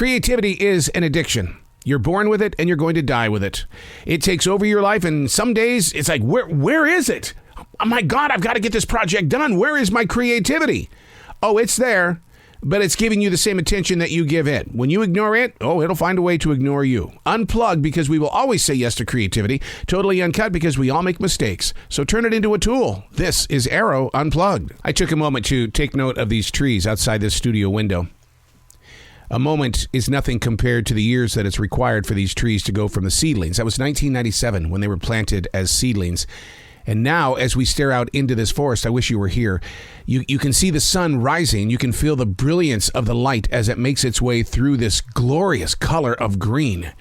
Creativity is an addiction. You're born with it and you're going to die with it. It takes over your life, and some days it's like, where is it? Oh my God, I've got to get this project done. Where is my creativity? Oh, it's there, but it's giving you the same attention that you give it. When you ignore it, it'll find a way to ignore you. Unplugged, because we will always say yes to creativity. Totally Uncut, because we all make mistakes. So turn it into a tool. This is Arroe Unplugged. I took a moment to take note of these trees outside this studio window. A moment is nothing compared to the years that it's required for these trees to go from the seedlings. That was 1997 when they were planted as seedlings. And now, as we stare out into this forest, I wish you were here, you can see the sun rising. You can feel the brilliance of the light as it makes its way through this glorious color of green.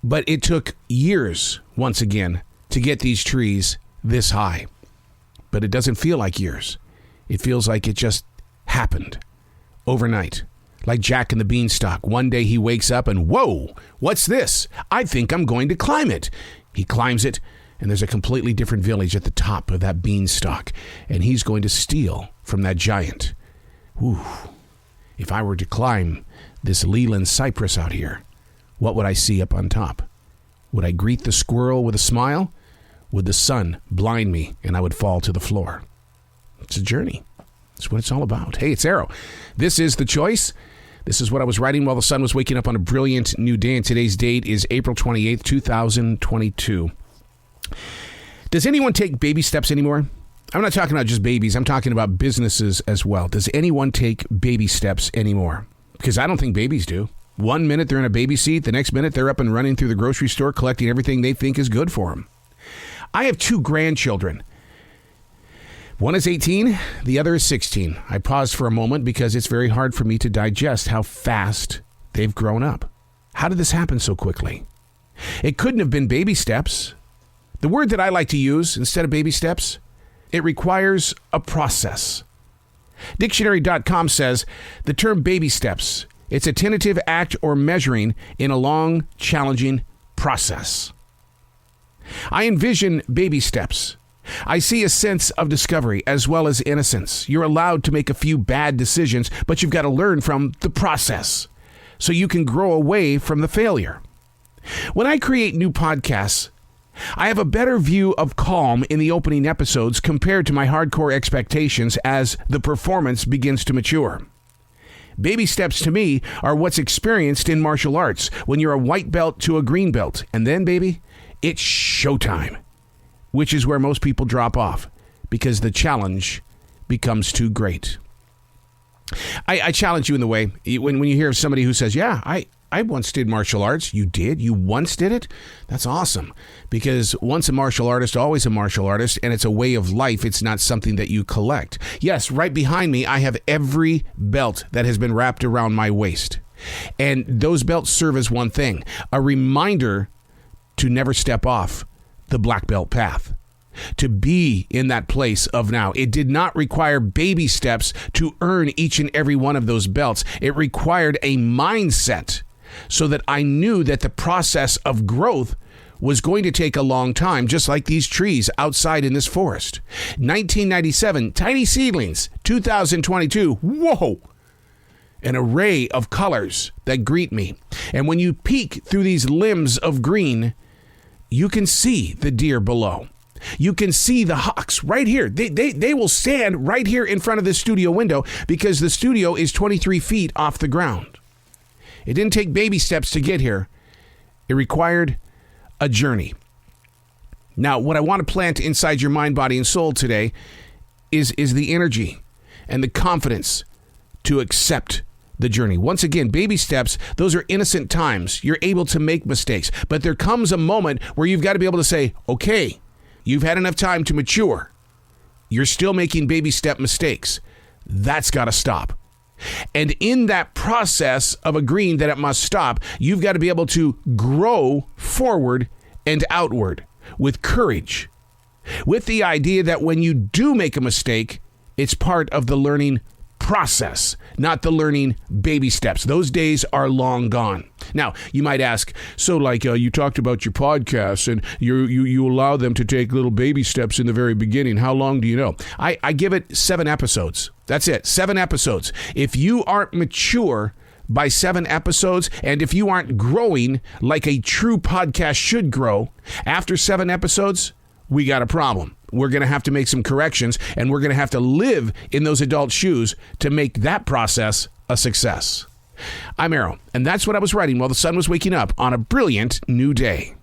But it took years, once again, to get these trees this high. But it doesn't feel like years. It feels like it just happened overnight. Like Jack and the Beanstalk. One day he wakes up and, whoa, what's this? I think I'm going to climb it. He climbs it, and there's a completely different village at the top of that beanstalk. And he's going to steal from that giant. Whew. If I were to climb this Leland cypress out here, what would I see up on top? Would I greet the squirrel with a smile? Would the sun blind me and I would fall to the floor? It's a journey. That's what it's all about. Hey, it's Arroe. This is The Choice. This is what I was writing while the sun was waking up on a brilliant new day, and today's date is April 28th, 2022. Does anyone take baby steps anymore? I'm not talking about just babies. I'm talking about businesses as well. Does anyone take baby steps anymore? Because I don't think babies do. 1 minute they're in a baby seat. The next minute they're up and running through the grocery store collecting everything they think is good for them. I have 2 grandchildren. One is 18, the other is 16. I paused for a moment because it's very hard for me to digest how fast they've grown up. How did this happen so quickly? It couldn't have been baby steps. The word that I like to use instead of baby steps, it requires a process. Dictionary.com says the term baby steps, it's a tentative act or measuring in a long, challenging process. I envision baby steps. I see a sense of discovery as well as innocence. You're allowed to make a few bad decisions, but you've got to learn from the process so you can grow away from the failure. When I create new podcasts, I have a better view of calm in the opening episodes compared to my hardcore expectations as the performance begins to mature. Baby steps to me are what's experienced in martial arts when you're a white belt to a green belt. And then, baby, it's showtime. Which is where most people drop off because the challenge becomes too great. I challenge you in the way, when you hear somebody who says, yeah, I once did martial arts. You did? You once did it? That's awesome. Because once a martial artist, always a martial artist, and it's a way of life. It's not something that you collect. Yes, right behind me, I have every belt that has been wrapped around my waist. And those belts serve as one thing, a reminder to never step off the black belt path, to be in that place of now. It did not require baby steps to earn each and every one of those belts. It required a mindset so that I knew that the process of growth was going to take a long time, just like these trees outside in this forest. 1997, tiny seedlings. 2022, whoa! An array of colors that greet me. And when you peek through these limbs of green, you can see the deer below. You can see the hawks right here. They will stand right here in front of this studio window because the studio is 23 feet off the ground. It didn't take baby steps to get here. It required a journey. Now, what I want to plant inside your mind, body, and soul today is the energy and the confidence to accept the journey. Once again, baby steps, those are innocent times. You're able to make mistakes, but there comes a moment where you've got to be able to say, okay, you've had enough time to mature. You're still making baby step mistakes. That's got to stop. And in that process of agreeing that it must stop, you've got to be able to grow forward and outward with courage, with the idea that when you do make a mistake, it's part of the learning process, not the learning baby steps. Those days are long gone. Now, you might ask, so like you talked about your podcasts and you allow them to take little baby steps in the very beginning. How long do you know? I give it 7 episodes. That's it. 7 episodes. If you aren't mature by 7 episodes, and if you aren't growing like a true podcast should grow after 7 episodes, we got a problem. We're going to have to make some corrections, and we're going to have to live in those adult shoes to make that process a success. I'm Arroe, and that's what I was writing while the sun was waking up on a brilliant new day.